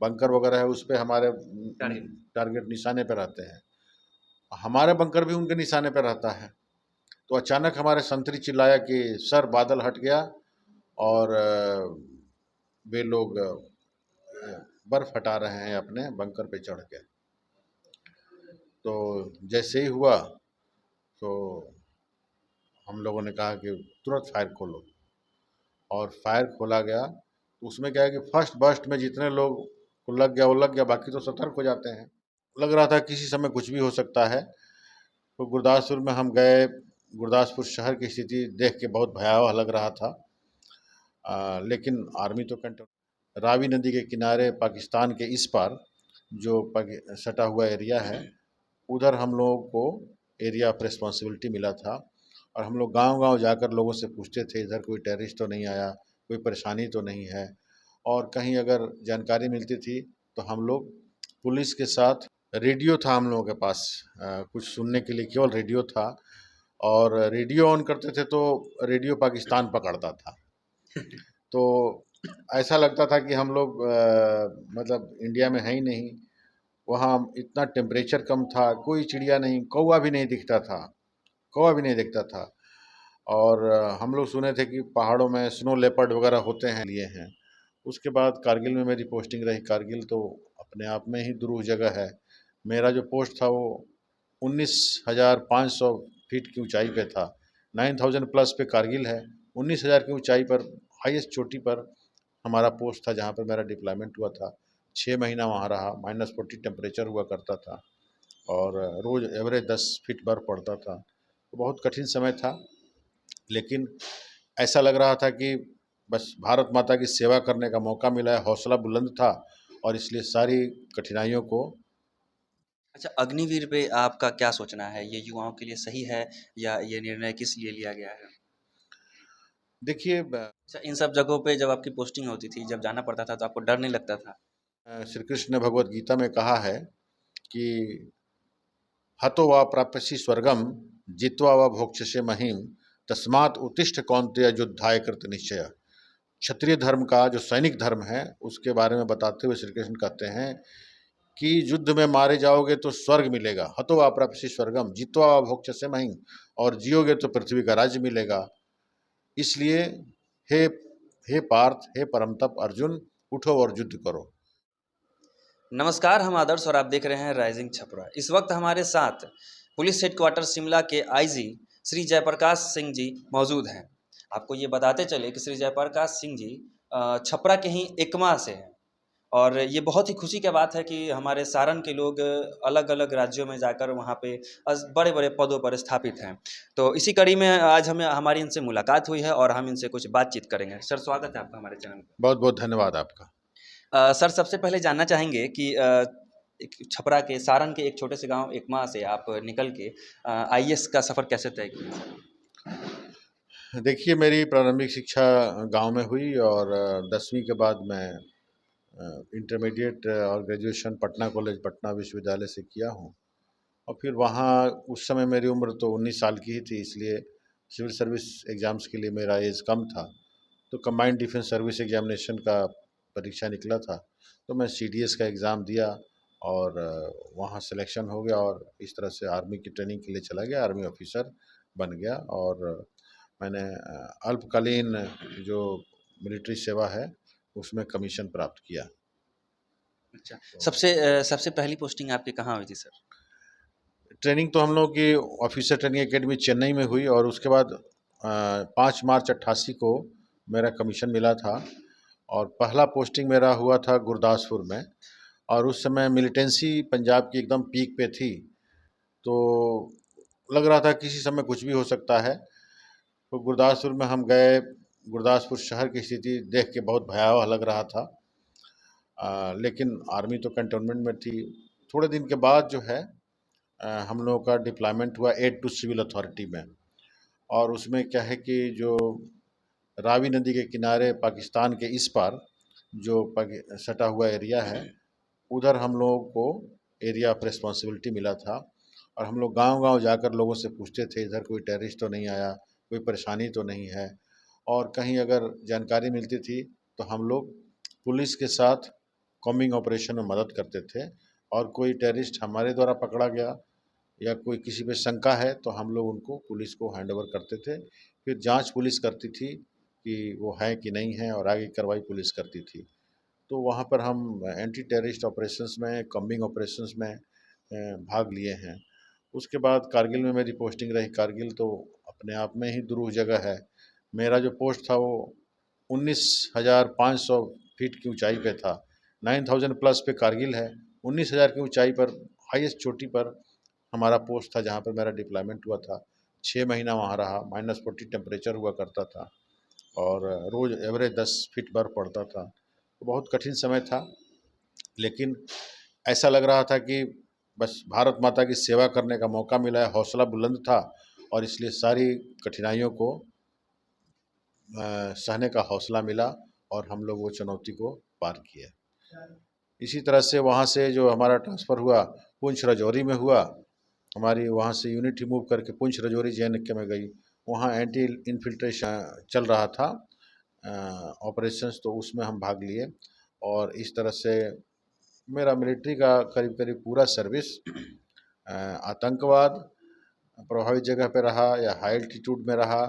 Bunker वगैरह है उस पे हमारे टारगेट निशाने पे रहते हैं, हमारे बंकर भी उनके निशाने पे रहता है। तो अचानक हमारे संतरी चिल्लाया कि सर बादल हट गया और वे लोग बर्फ हटा रहे हैं अपने बंकर पे चढ़ के। तो जैसे ही हुआ तो हम लोगों ने कहा कि तुरंत फायर खोलो, और फायर खोला गया। तो उसमें क्या है कि फर्स्ट बर्स्ट में जितने लोग को लग गया वो लग गया, बाकी तो सतर्क हो जाते हैं। लग रहा था किसी समय कुछ भी हो सकता है। तो गुरदासपुर में हम गए, गुरदासपुर शहर की स्थिति देख के बहुत भयावह लग रहा था। लेकिन आर्मी तो कंट्रोल, रावी नदी के किनारे पाकिस्तान के इस पार जो सटा हुआ एरिया है, उधर हम लोगों को एरिया ऑफ रिस्पॉन्सिबिलिटी मिला था। और हम लोग गांव-गांव जाकर लोगों से पूछते थे इधर कोई टेररिस्ट तो नहीं आया, कोई परेशानी तो नहीं है। और कहीं अगर जानकारी मिलती थी तो हम लोग पुलिस के साथ, रेडियो था हम लोगों के पास, कुछ सुनने के लिए केवल रेडियो था, और रेडियो ऑन करते थे तो रेडियो पाकिस्तान पकड़ता था। तो ऐसा लगता था कि हम लोग मतलब इंडिया में है ही नहीं। वहाँ इतना टेम्परेचर कम था, कोई चिड़िया नहीं, कौवा भी नहीं दिखता था, कौवा भी नहीं दिखता था। और हम लोग सुने थे कि पहाड़ों में स्नो लेपर्ड वगैरह होते हैं, लिए हैं। उसके बाद कारगिल में मेरी पोस्टिंग रही। कारगिल तो अपने आप में ही दुरूह जगह है। मेरा जो पोस्ट था वो 19,500 फीट की ऊंचाई पे था। 9,000 प्लस पे कारगिल है, 19,000 की ऊंचाई पर हाईएस्ट चोटी पर हमारा पोस्ट था, जहाँ पर मेरा डिप्लॉयमेंट हुआ था। 6 महीना वहाँ रहा। -40 टेम्परेचर हुआ करता था और रोज़ एवरेज 10 फीट बर्फ़ पड़ता था। तो बहुत कठिन समय था, लेकिन ऐसा लग रहा था कि बस भारत माता की सेवा करने का मौका मिला है, हौसला बुलंद था, और इसलिए सारी कठिनाइयों को। अच्छा, अग्निवीर पे आपका क्या सोचना है? ये युवाओं के लिए सही है या ये निर्णय किस लिए लिया गया है? देखिए, अच्छा, इन सब जगहों पे जब आपकी पोस्टिंग होती थी, जब जाना पड़ता था तो आपको डर नहीं लगता था? श्री कृष्ण ने भगवत गीता में कहा है कि हतो वा प्राप्यसि स्वर्गम जित्वा वा भोक्ष्यसे महीम तस्मात् उत्तिष्ठ कौन्तेय युद्धाय कृत निश्चय। क्षत्रिय धर्म का जो सैनिक धर्म है उसके बारे में बताते हुए श्री कृष्ण कहते हैं कि युद्ध में मारे जाओगे तो स्वर्ग मिलेगा, हतो वा प्राप्यसि स्वर्गम जित्वा वा भोक्ष्यसे महीम, और जियोगे तो पृथ्वी का राज्य मिलेगा। इसलिए हे हे पार्थ, हे परम तप अर्जुन, उठो और युद्ध करो। नमस्कार, हम आदर्श और आप देख रहे हैं राइजिंग छपरा। इस वक्त हमारे साथ पुलिस हेडक्वार्टर शिमला के आईजी श्री जयप्रकाश सिंह जी मौजूद हैं। आपको ये बताते चले कि श्री जयप्रकाश सिंह जी छपरा के ही एकमा से हैं, और ये बहुत ही खुशी की बात है कि हमारे सारण के लोग अलग अलग राज्यों में जाकर वहाँ पे बड़े बड़े पदों पर स्थापित हैं। तो इसी कड़ी में आज हमारी इनसे मुलाकात हुई है और हम इनसे कुछ बातचीत करेंगे। सर, स्वागत है आपका हमारे चैनल पर। बहुत बहुत धन्यवाद आपका। सर, सबसे पहले जानना चाहेंगे कि एक छपरा के सारण के एक छोटे से गांव एकमा से आप निकल के आईएएस का सफ़र कैसे तय किया सर? देखिए, मेरी प्रारंभिक शिक्षा गांव में हुई, और 10वीं के बाद मैं इंटरमीडिएट और ग्रेजुएशन पटना कॉलेज, पटना विश्वविद्यालय से किया हूँ। और फिर वहाँ उस समय मेरी उम्र तो 19 साल की ही थी, इसलिए सिविल सर्विस एग्ज़ाम्स के लिए मेरा एज कम था। तो कंबाइंड डिफेंस सर्विस एग्जामिनेशन का परीक्षा निकला था, तो मैं सीडीएस का एग्ज़ाम दिया, और वहाँ सिलेक्शन हो गया, और इस तरह से आर्मी की ट्रेनिंग के लिए चला गया, आर्मी ऑफिसर बन गया। और मैंने अल्पकालीन जो मिलिट्री सेवा है उसमें कमीशन प्राप्त किया। अच्छा, सबसे पहली पोस्टिंग आपकी कहाँ हुई थी सर? ट्रेनिंग तो हम लोग की ऑफिसर ट्रेनिंग एकेडमी चेन्नई में हुई, और उसके बाद 5 मार्च 88 को मेरा कमीशन मिला था, और पहला पोस्टिंग मेरा हुआ था गुरदासपुर में। और उस समय मिलिटेंसी पंजाब की एकदम पीक पे थी, तो लग रहा था किसी समय कुछ भी हो सकता है। तो गुरदासपुर में हम गए, गुरदासपुर शहर की स्थिति देख के बहुत भयावह लग रहा था। लेकिन आर्मी तो कंटोनमेंट में थी। थोड़े दिन के बाद जो है हम लोगों का डिप्लॉयमेंट हुआ एड टू सिविल अथॉरिटी में, और उसमें क्या है कि जो रावी नदी के किनारे पाकिस्तान के इस पार जो सटा हुआ एरिया है, उधर हम लोगों को एरिया ऑफ रिस्पॉन्सिबिलिटी मिला था। और हम लोग गांव-गांव जाकर लोगों से पूछते थे इधर कोई टेररिस्ट तो नहीं आया, कोई परेशानी तो नहीं है। और कहीं अगर जानकारी मिलती थी तो हम लोग पुलिस के साथ, कॉम्बिंग ऑपरेशन में मदद करते थे, और कोई टेररिस्ट हमारे द्वारा पकड़ा गया या कोई किसी पे शंका है तो हम लोग उनको पुलिस को हैंड ओवर करते थे। फिर जांच पुलिस करती थी कि वो है कि नहीं है, और आगे की कार्रवाई पुलिस करती थी। तो वहाँ पर हम एंटी टेररिस्ट ऑपरेशंस में, कॉम्बिंग ऑपरेशंस में भाग लिए हैं। उसके बाद कारगिल में मेरी पोस्टिंग रही। कारगिल तो अपने आप में ही दुरूह जगह है। मेरा जो पोस्ट था वो 19,500 फीट की ऊंचाई पे था। 9,000 प्लस पे कारगिल है। 19,000 की ऊंचाई पर हाईएस्ट चोटी पर हमारा पोस्ट था, जहाँ पर मेरा डिप्लॉयमेंट हुआ था। 6 महीना वहाँ रहा। -40 टेम्परेचर हुआ करता था, और रोज़ एवरेज 10 फीट बर्फ़ पड़ता था। तो बहुत कठिन समय था, लेकिन ऐसा लग रहा था कि बस भारत माता की सेवा करने का मौका मिला है। हौसला बुलंद था, और इसलिए सारी कठिनाइयों को सहने का हौसला मिला, और हम लोग वो चुनौती को पार किए। इसी तरह से वहाँ से जो हमारा ट्रांसफ़र हुआ, पुंछ राजौरी में हुआ। हमारी वहाँ से यूनिट मूव करके पुंछ राजौरी JNK में गई। वहाँ एंटी इन्फिल्ट्रेशन चल रहा था ऑपरेशंस, तो उसमें हम भाग लिए। और इस तरह से मेरा मिलिट्री का करीब करीब पूरा सर्विस आतंकवाद प्रभावित जगह पे रहा, या हाई एल्टीट्यूड में रहा,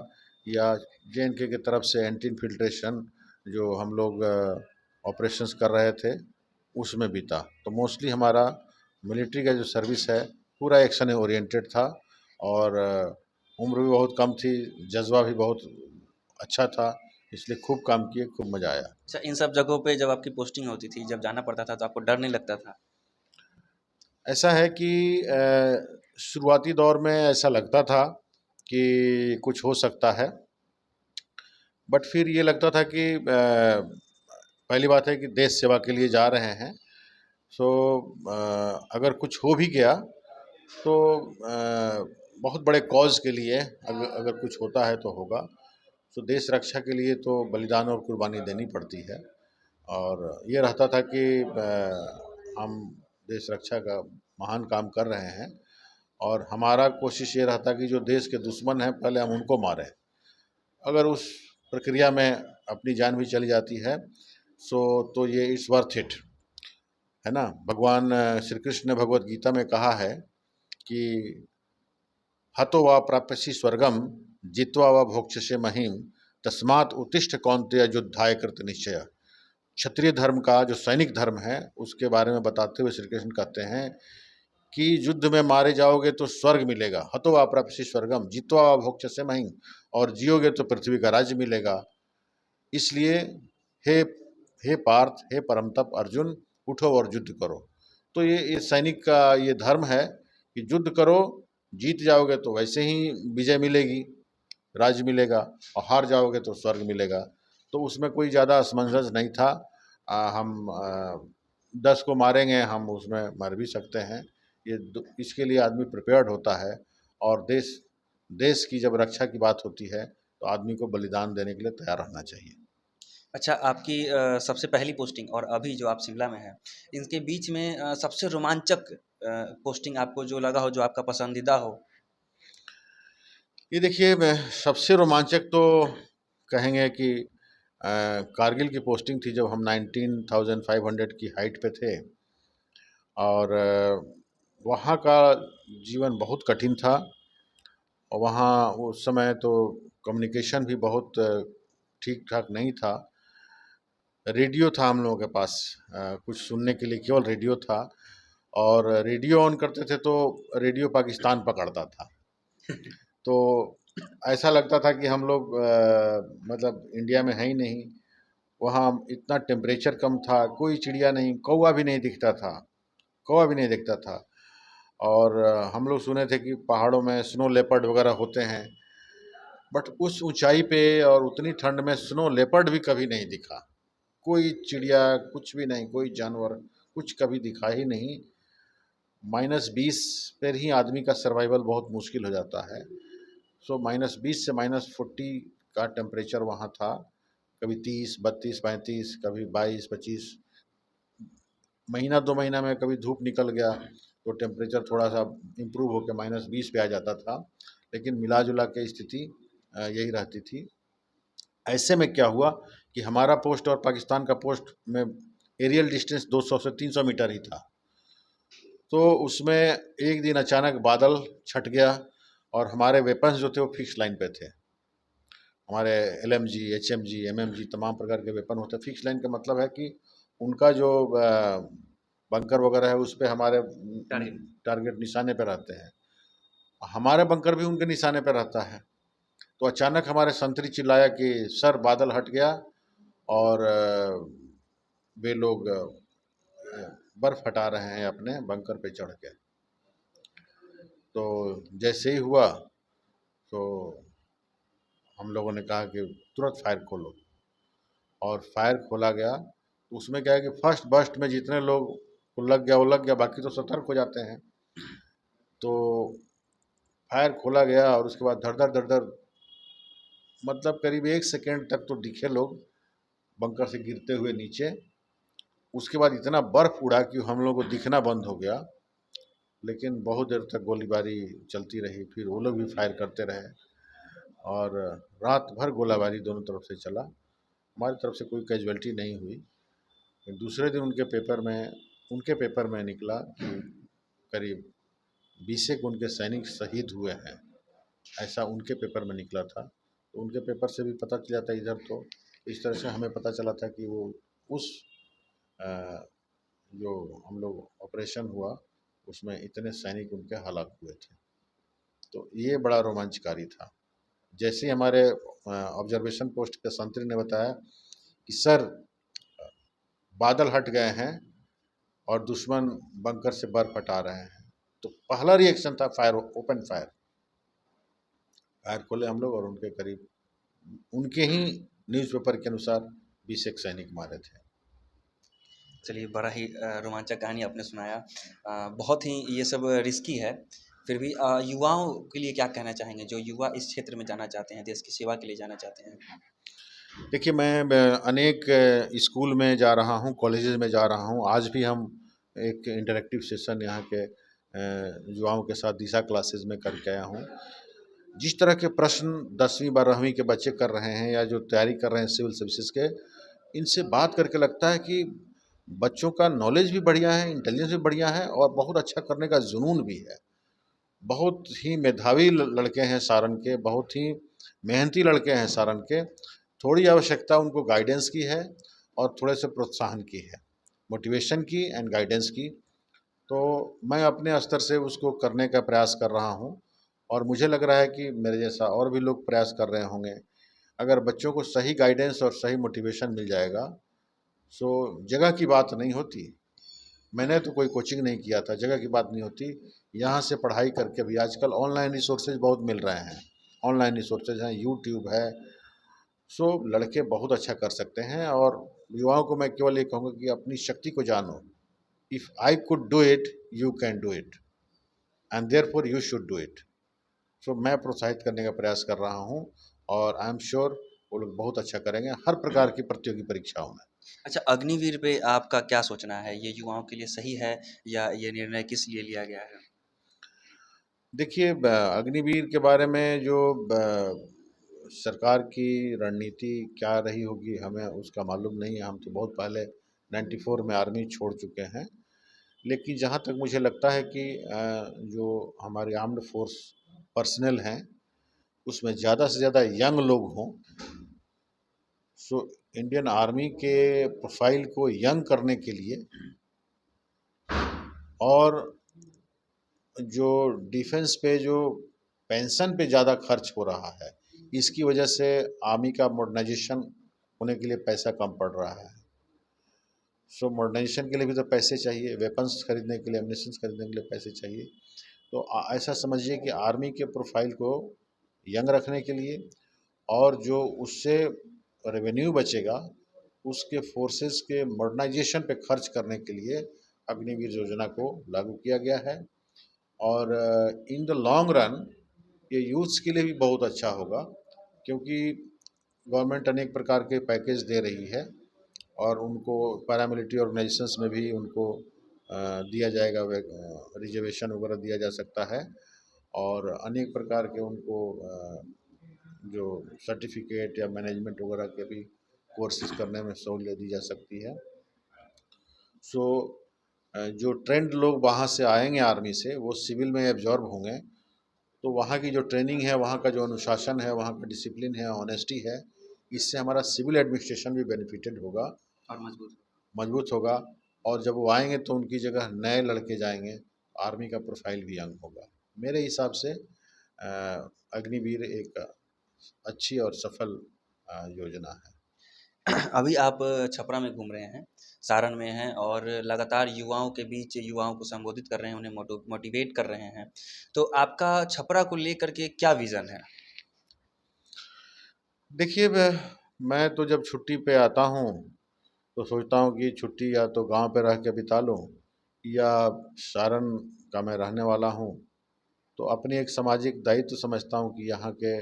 या JNK की तरफ से एंटी इन्फिल्ट्रेशन जो हम लोग ऑपरेशंस कर रहे थे उसमें बीता। तो मोस्टली हमारा मिलिट्री का जो सर्विस है पूरा एक्शन ओरिएंटेड था, और उम्र भी बहुत कम थी, जज्बा भी बहुत अच्छा था, इसलिए खूब काम किए, खूब मज़ा आया। अच्छा, इन सब जगहों पे जब आपकी पोस्टिंग होती थी, जब जाना पड़ता था, तो आपको डर नहीं लगता था? ऐसा है कि शुरुआती दौर में ऐसा लगता था कि कुछ हो सकता है, बट फिर ये लगता था कि पहली बात है कि देश सेवा के लिए जा रहे हैं। सो अगर कुछ हो भी गया तो बहुत बड़े कॉज के लिए, अगर कुछ होता है तो होगा। तो देश रक्षा के लिए तो बलिदान और कुर्बानी देनी पड़ती है, और ये रहता था कि हम देश रक्षा का महान काम कर रहे हैं, और हमारा कोशिश ये रहता कि जो देश के दुश्मन हैं पहले हम उनको मारें। अगर उस प्रक्रिया में अपनी जान भी चली जाती है तो ये इट्स वर्थ इट, है ना। भगवान श्री कृष्ण ने भगवत गीता में कहा है कि हतो वा प्राप्यसि स्वर्गम जित्वा वा भोक्ष्यसे महीम तस्मात् उत्तिष्ठ कौन्तेय युद्धाय कृत निश्चय। क्षत्रिय धर्म का जो सैनिक धर्म है उसके बारे में बताते हुए श्री कृष्ण कहते हैं कि युद्ध में मारे जाओगे तो स्वर्ग मिलेगा। हतो वा प्राप्यसि स्वर्गम जित्वा वा भोक्ष्यसे महीम, और जियोगे तो पृथ्वी का राज्य मिलेगा। इसलिए हे हे पार्थ, हे परम तप अर्जुन, उठो और युद्ध करो। तो ये सैनिक का ये धर्म है कि युद्ध करो, जीत जाओगे तो वैसे ही विजय मिलेगी, राज्य मिलेगा, और हार जाओगे तो स्वर्ग मिलेगा। तो उसमें कोई ज़्यादा असमंजस नहीं था। हम 10 को मारेंगे, हम उसमें मर भी सकते हैं। इसके लिए आदमी प्रिपेयर्ड होता है, और देश की जब रक्षा की बात होती है तो आदमी को बलिदान देने के लिए तैयार रहना चाहिए। अच्छा, आपकी सबसे पहली पोस्टिंग और अभी जो आप शिमला में हैं, इनके बीच में सबसे रोमांचक पोस्टिंग आपको जो लगा हो, जो आपका पसंदीदा हो? ये देखिए, मैं सबसे रोमांचक तो कहेंगे कि कारगिल की पोस्टिंग थी, जब हम 19,500 की हाइट पे थे, और वहाँ का जीवन बहुत कठिन था। और वहाँ उस समय तो कम्युनिकेशन भी बहुत ठीक ठाक नहीं था। रेडियो था हम लोगों के पास, कुछ सुनने के लिए केवल रेडियो था, और रेडियो ऑन करते थे तो रेडियो पाकिस्तान पकड़ता था। तो ऐसा लगता था कि हम लोग मतलब इंडिया में है ही नहीं। वहाँ इतना टेम्परेचर कम था, कोई चिड़िया नहीं, कौवा भी नहीं दिखता था, कौवा भी नहीं दिखता था। और हम लोग सुने थे कि पहाड़ों में स्नो लेपर्ड वगैरह होते हैं, बट उस ऊंचाई पे और उतनी ठंड में स्नो लेपर्ड भी कभी नहीं दिखा। कोई चिड़िया, कुछ भी नहीं, कोई जानवर कुछ कभी दिखा ही नहीं। -20 पर ही आदमी का सर्वाइवल बहुत मुश्किल हो जाता है। सो -20 से -40 का टेम्परेचर वहाँ था। कभी 30, 32, 35, कभी 22, 25। महीना 2 महीना में कभी धूप निकल गया तो टेम्परेचर थोड़ा सा इम्प्रूव होकर -20 पे आ जाता था, लेकिन मिला जुला के स्थिति यही रहती थी। ऐसे में क्या हुआ कि हमारा पोस्ट और पाकिस्तान का पोस्ट में एरियल डिस्टेंस 200 से 300 मीटर ही था। तो उसमें एक दिन अचानक बादल छट गया और हमारे वेपन्स जो थे वो फिक्स लाइन पे थे। हमारे एलएमजी, एचएमजी, एमएमजी तमाम प्रकार के वेपन होते हैं। फिक्स लाइन का मतलब है कि उनका जो बंकर वगैरह है उस पे हमारे टारगेट निशाने पे रहते हैं। हमारे बंकर भी उनके निशाने पे रहता है। तो अचानक हमारे संतरी चिल्लाया कि सर बादल हट गया और वे लोग बर्फ हटा रहे हैं अपने बंकर पे चढ़ के। तो जैसे ही हुआ तो हम लोगों ने कहा कि तुरंत फायर खोलो और फायर खोला गया। तो उसमें क्या है कि फर्स्ट बर्स्ट में जितने लोग को लग गया वो लग गया, बाकी तो सतर्क हो जाते हैं। तो फायर खोला गया और उसके बाद धड़ धड़ मतलब करीब 1 सेकेंड तक तो दिखे लोग बंकर से गिरते हुए नीचे। उसके बाद इतना बर्फ उड़ा कि हम लोगों को दिखना बंद हो गया। लेकिन बहुत देर तक गोलीबारी चलती रही, फिर वो लोग भी फायर करते रहे और रात भर गोलाबारी दोनों तरफ से चला। हमारी तरफ से कोई कैजुअल्टी नहीं हुई। दूसरे दिन उनके पेपर में निकला कि करीब 20 एक उनके सैनिक शहीद हुए हैं, ऐसा उनके पेपर में निकला था। तो उनके पेपर से भी पता चला था इधर। तो इस तरह से हमें पता चला था कि वो उस जो हम लोग ऑपरेशन हुआ उसमें इतने सैनिक उनके हलाक हुए थे। तो ये बड़ा रोमांचकारी था। जैसे ही हमारे ऑब्जर्वेशन पोस्ट के संतरी ने बताया कि सर बादल हट गए हैं और दुश्मन बंकर से बर्फ हटा रहे हैं, तो पहला रिएक्शन था फायर, ओपन फायर। फायर खोले हम लोग और उनके करीब उनके ही न्यूज़पेपर के अनुसार 20 एक सैनिक मारे थे। चलिए, बड़ा ही रोमांचक कहानी आपने सुनाया। बहुत ही ये सब रिस्की है, फिर भी युवाओं के लिए क्या कहना चाहेंगे जो युवा इस क्षेत्र में जाना चाहते हैं, देश की सेवा के लिए जाना चाहते हैं? देखिए, मैं अनेक स्कूल में जा रहा हूँ, कॉलेजेस में जा रहा हूँ। आज भी हम एक इंटरेक्टिव सेशन यहाँ के युवाओं के साथ दिशा क्लासेस में करके आया हूँ। जिस तरह के प्रश्न 10वीं 12वीं के बच्चे कर रहे हैं या जो तैयारी कर रहे हैं सिविल सर्विसेज के, इनसे बात करके लगता है कि बच्चों का नॉलेज भी बढ़िया है, इंटेलिजेंस भी बढ़िया है और बहुत अच्छा करने का जुनून भी है। बहुत ही मेधावी लड़के हैं सारण के, बहुत ही मेहनती लड़के हैं सारण के। थोड़ी आवश्यकता उनको गाइडेंस की है और थोड़े से प्रोत्साहन की है, मोटिवेशन की एंड गाइडेंस की। तो मैं अपने स्तर से उसको करने का प्रयास कर रहा हूँ और मुझे लग रहा है कि मेरे जैसा और भी लोग प्रयास कर रहे होंगे। अगर बच्चों को सही गाइडेंस और सही मोटिवेशन मिल जाएगा सो जगह की बात नहीं होती। मैंने तो कोई कोचिंग नहीं किया था, जगह की बात नहीं होती। यहाँ से पढ़ाई करके भी आजकल ऑनलाइन रिसोर्सेज बहुत मिल रहे हैं, ऑनलाइन रिसोर्सेज हैं, यूट्यूब है। सो लड़के बहुत अच्छा कर सकते हैं और युवाओं को मैं केवल ये कहूँगा कि अपनी शक्ति को जानो। If I could do it, you can do it and therefore you should do it. So मैं प्रोत्साहित करने का प्रयास कर रहा हूँ और आई एम श्योर वो लोग बहुत अच्छा करेंगे हर प्रकार की प्रतियोगी परीक्षाओं में। अच्छा, अग्निवीर पे आपका क्या सोचना है? ये युवाओं के लिए सही है या ये निर्णय किस लिए लिया गया है? देखिए, अग्निवीर के बारे में जो सरकार की रणनीति क्या रही होगी हमें उसका मालूम नहीं है। हम तो बहुत पहले 94 में आर्मी छोड़ चुके हैं। लेकिन जहाँ तक मुझे लगता है कि जो हमारे आर्म्ड फोर्स पर्सनल हैं उसमें ज़्यादा से ज़्यादा यंग लोग हों। सो इंडियन आर्मी के प्रोफाइल को यंग करने के लिए और जो डिफेंस पे जो पेंशन पे ज़्यादा खर्च हो रहा है, इसकी वजह से आर्मी का मॉडर्नाइजेशन होने के लिए पैसा कम पड़ रहा है। सो मॉडर्नाइजेशन के लिए भी तो पैसे चाहिए, वेपन्स खरीदने के लिए, एम्युनिशंस खरीदने के लिए पैसे चाहिए। तो ऐसा समझिए कि आर्मी के प्रोफाइल को यंग रखने के लिए और जो उससे रेवेन्यू बचेगा उसके फोर्सेस के मॉडर्नाइजेशन पे खर्च करने के लिए अग्निवीर योजना को लागू किया गया है। और इन द लॉन्ग रन ये यूथ्स के लिए भी बहुत अच्छा होगा, क्योंकि गवर्नमेंट अनेक प्रकार के पैकेज दे रही है और उनको पैरामिलिट्री ऑर्गेनाइजेशंस में भी उनको दिया जाएगा, रिजर्वेशन वगैरह दिया जा सकता है और अनेक प्रकार के उनको जो सर्टिफिकेट या मैनेजमेंट वगैरह के भी कोर्सेज करने में सहूलियत दी जा सकती है। सो जो ट्रेंड लोग वहाँ से आएंगे आर्मी से, वो सिविल में एब्जॉर्ब होंगे, तो वहाँ की जो ट्रेनिंग है, वहाँ का जो अनुशासन है, वहाँ का डिसिप्लिन है, ऑनेस्टी है, इससे हमारा सिविल एडमिनिस्ट्रेशन भी बेनिफिटेड होगा, और मजबूत। मजबूत होगा। और जब वो आएंगे तो उनकी जगह नए लड़के जाएंगे, आर्मी का प्रोफाइल भी यंग होगा। मेरे हिसाब से अग्निवीर एक अच्छी और सफल योजना है। अभी आप छपरा में घूम रहे हैं, सारण में हैं और लगातार युवाओं के बीच युवाओं को संबोधित कर रहे हैं, उन्हें मोटिवेट कर रहे हैं। तो आपका छपरा को लेकर के क्या विज़न है? देखिए, मैं तो जब छुट्टी पे आता हूँ तो सोचता हूँ कि छुट्टी या तो गांव पे रह के बिता लूँ, या सारण का मैं रहने वाला हूँ, तो अपनी एक सामाजिक दायित्व समझता हूँ कि यहाँ के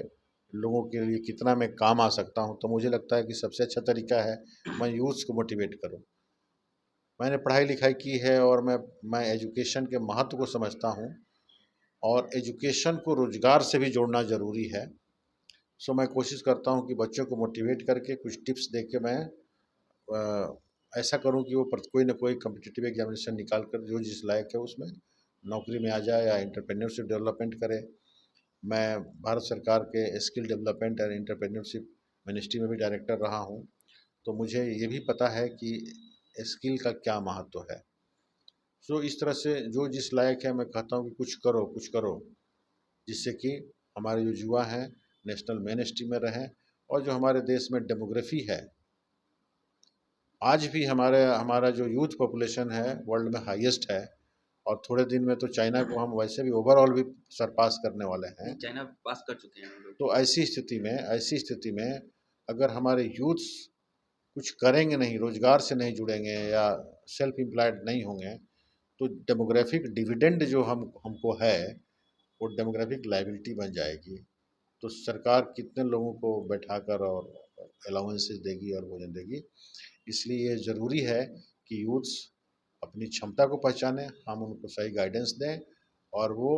लोगों के लिए कितना मैं काम आ सकता हूँ। तो मुझे लगता है कि सबसे अच्छा तरीका है मैं यूथ्स को मोटिवेट करूँ। मैंने पढ़ाई लिखाई की है और मैं एजुकेशन के महत्व को समझता हूँ, और एजुकेशन को रोज़गार से भी जोड़ना ज़रूरी है। सो मैं कोशिश करता हूँ कि बच्चों को मोटिवेट करके कुछ टिप्स दे के मैं ऐसा करूँ कि वो कोई ना कोई कम्पिटिटिव एग्जामिनेशन निकाल कर जो जिस लायक है उसमें नौकरी में आ जाए या एंटरप्रेन्योरशिप डेवलपमेंट करे। मैं भारत सरकार के skill development and entrepreneurship ministry में भी डायरेक्टर रहा हूँ, तो मुझे ये भी पता है कि स्किल का क्या महत्व है। सो इस तरह से जो जिस लायक है मैं कहता हूँ कि कुछ करो, जिससे कि हमारे जो युवा हैं नेशनल मेन स्ट्रीम में रहें, और जो हमारे देश में डेमोग्राफी है, आज भी हमारा जो यूथ पॉपुलेशन है वर्ल्ड में हाईएस्ट है, और थोड़े दिन में तो चाइना को हम वैसे भी ओवरऑल भी सरपास करने वाले हैं। चाइना पास कर चुके हैं हम लोग। तो ऐसी स्थिति में अगर हमारे यूथ्स कुछ करेंगे नहीं, रोजगार से नहीं जुड़ेंगे या सेल्फ एम्प्लॉयड नहीं होंगे, तो डेमोग्राफिक डिविडेंड जो हमको है, वो डेमोग्राफिक लायबिलिटी बन जाएगी। तो सरकार कितने लोगों को बैठाकर और अलाउंसेस देगी और भोजन देगी। इसलिए ये ज़रूरी है कि यूथ्स अपनी क्षमता को पहचानें, हम उनको सही गाइडेंस दें, और वो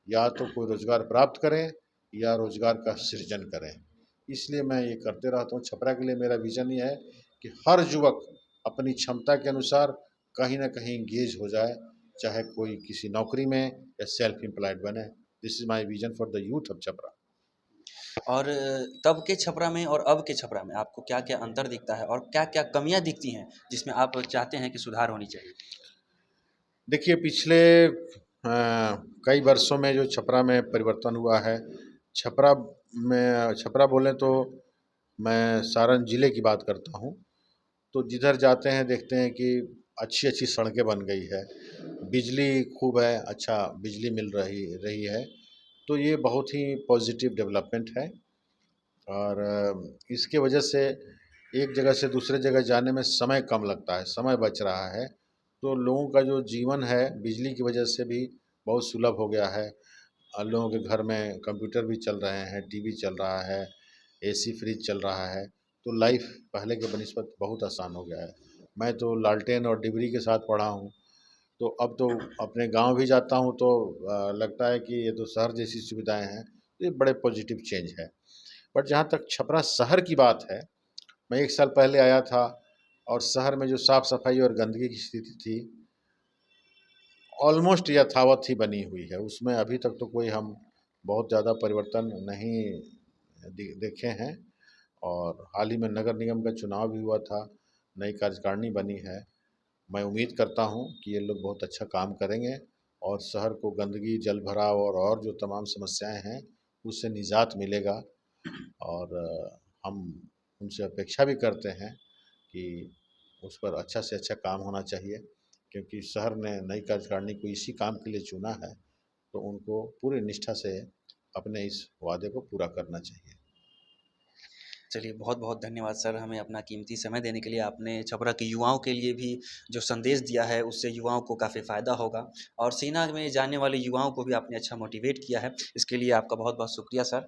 या तो कोई रोज़गार प्राप्त करें या रोज़गार का सृजन करें। इसलिए मैं ये करते रहता हूँ। छपरा के लिए मेरा विज़न ये है कि हर युवक अपनी क्षमता के अनुसार कहीं न कहीं एंगेज हो जाए, चाहे कोई किसी नौकरी में या सेल्फ एम्प्लॉयड बने। This is my vision for the youth of Chhapra. और तब के छपरा में और अब के छपरा में आपको क्या-क्या अंतर दिखता है और क्या-क्या कमियाँ दिखती हैं, जिसमें आप चाहते हैं कि सुधार होनी चाहिए? देखिए, पिछले कई वर्षों में जो छपरा में परिवर्तन हुआ है, छपरा बोलें तो मैं सारण ज़िले की बात करता हूँ। तो जिधर जाते हैं देखते हैं कि अच्छी-अच्छी सड़कें बन गई है, बिजली खूब है, अच्छा बिजली मिल रही रही है। तो ये बहुत ही पॉजिटिव डेवलपमेंट है, और इसके वजह से एक जगह से दूसरे जगह जाने में समय कम लगता है, समय बच रहा है। तो लोगों का जो जीवन है बिजली की वजह से भी बहुत सुलभ हो गया है। लोगों के घर में कंप्यूटर भी चल रहे हैं, टीवी चल रहा है, एसी फ्रिज चल रहा है, तो लाइफ पहले के बनिस्बत बहुत आसान हो गया है। मैं तो लालटेन और डिबरी के साथ पढ़ा हूँ, तो अब तो अपने गांव भी जाता हूँ तो लगता है कि ये तो शहर जैसी सुविधाएं हैं। तो ये बड़े पॉजिटिव चेंज है। बट जहाँ तक छपरा शहर की बात है, मैं 1 साल पहले आया था, और शहर में जो साफ़ सफाई और गंदगी की स्थिति थी, ऑलमोस्ट यथावत ही बनी हुई है। उसमें अभी तक तो कोई हम बहुत ज़्यादा परिवर्तन नहीं देखे हैं। और हाल ही में नगर निगम का चुनाव भी हुआ था, नई कार्यकारिणी बनी है। मैं उम्मीद करता हूँ कि ये लोग बहुत अच्छा काम करेंगे, और शहर को गंदगी, जल भराव और जो तमाम समस्याएं हैं उससे निजात मिलेगा। और हम उनसे अपेक्षा भी करते हैं कि उस पर अच्छा से अच्छा काम होना चाहिए, क्योंकि शहर ने नई कार्यकारिणी को इसी काम के लिए चुना है, तो उनको पूरी निष्ठा से अपने इस वादे को पूरा करना चाहिए। चलिए, बहुत-बहुत धन्यवाद सर, हमें अपना कीमती समय देने के लिए। आपने छपरा के युवाओं के लिए भी जो संदेश दिया है, उससे युवाओं को काफ़ी फ़ायदा होगा और सेना में जाने वाले युवाओं को भी आपने अच्छा मोटिवेट किया है। इसके लिए आपका बहुत-बहुत शुक्रिया सर।